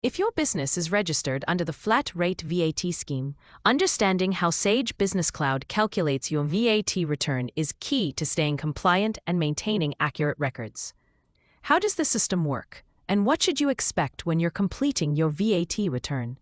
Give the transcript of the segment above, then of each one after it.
If your business is registered under the Flat Rate VAT Scheme, understanding how Sage Business Cloud calculates your VAT return is key to staying compliant and maintaining accurate records. How does the system work, and what should you expect when you're completing your VAT return?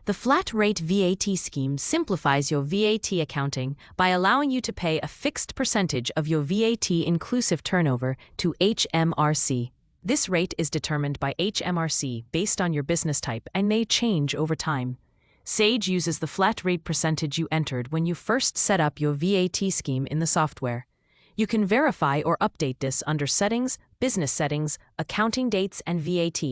The Flat Rate VAT Scheme simplifies your VAT accounting by allowing you to pay a fixed percentage of your VAT inclusive turnover to HMRC. This rate is determined by HMRC based on your business type and may change over time. Sage uses the flat rate percentage you entered when you first set up your VAT scheme in the software. You can verify or update this under Settings, Business Settings, Accounting Dates, and VAT.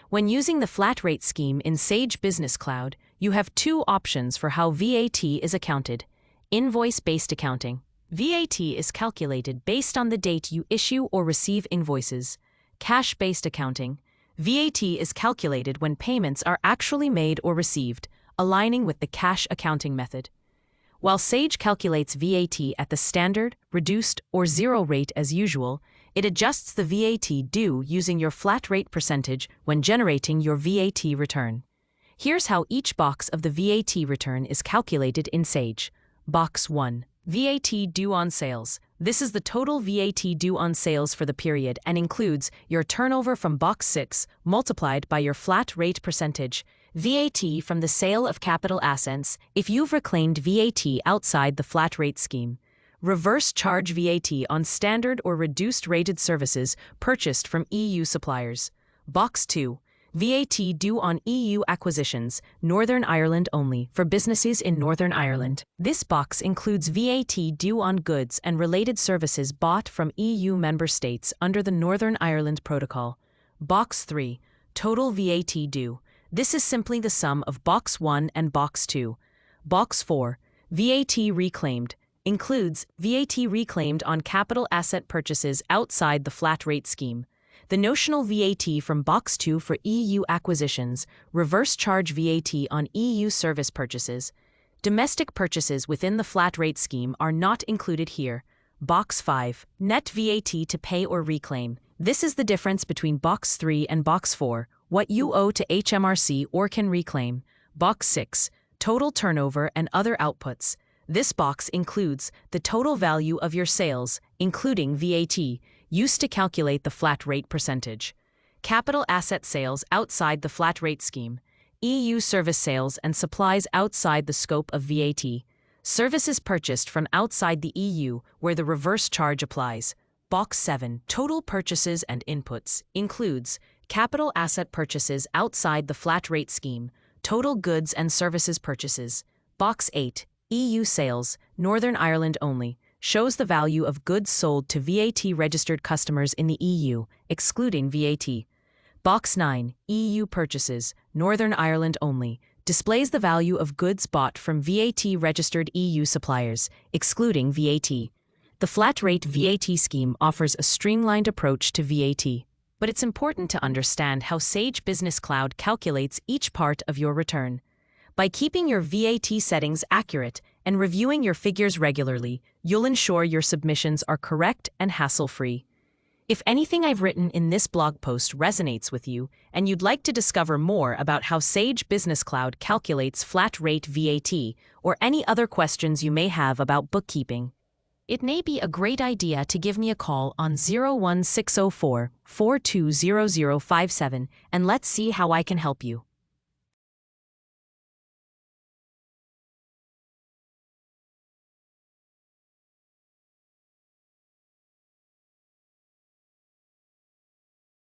When using the flat rate scheme in Sage Business Cloud, you have two options for how VAT is accounted. Invoice-based accounting. VAT is calculated based on the date you issue or receive invoices. Cash-based accounting. VAT is calculated when payments are actually made or received, aligning with the cash accounting method. While Sage calculates VAT at the standard, reduced, or zero rate as usual, it adjusts the VAT due using your flat rate percentage when generating your VAT return. Here's how each box of the VAT return is calculated in Sage. Box 1. VAT due on sales. This is the total VAT due on sales for the period and includes your turnover from Box 6 multiplied by your flat rate percentage. VAT from the sale of capital assets if you've reclaimed VAT outside the flat rate scheme. Reverse charge VAT on standard or reduced rated services purchased from EU suppliers. Box 2. VAT due on EU acquisitions, Northern Ireland only, for businesses in Northern Ireland. This box includes VAT due on goods and related services bought from EU member states under the Northern Ireland Protocol. Box 3. Total VAT due. This is simply the sum of Box 1 and Box 2. Box 4. VAT reclaimed. Includes VAT reclaimed on capital asset purchases outside the flat rate scheme. The notional VAT from Box 2 for EU acquisitions, reverse charge VAT on EU service purchases. Domestic purchases within the flat rate scheme are not included here. Box 5. Net VAT to pay or reclaim. This is the difference between Box 3 and Box 4, what you owe to HMRC or can reclaim. Box 6. Total turnover and other outputs. This box includes the total value of your sales, including VAT, used to calculate the flat rate percentage. Capital asset sales outside the flat rate scheme. EU service sales and supplies outside the scope of VAT. Services purchased from outside the EU where the reverse charge applies. Box 7. Total purchases and inputs includes capital asset purchases outside the flat rate scheme. Total goods and services purchases. Box 8. EU sales, Northern Ireland only, shows the value of goods sold to VAT-registered customers in the EU, excluding VAT. Box 9, EU purchases, Northern Ireland only, displays the value of goods bought from VAT-registered EU suppliers, excluding VAT. The flat rate VAT scheme offers a streamlined approach to VAT, but it's important to understand how Sage Business Cloud calculates each part of your return. By keeping your VAT settings accurate and reviewing your figures regularly, you'll ensure your submissions are correct and hassle-free. If anything I've written in this blog post resonates with you and you'd like to discover more about how Sage Business Cloud calculates flat rate VAT or any other questions you may have about bookkeeping, it may be a great idea to give me a call on 01604 420057 and let's see how I can help you.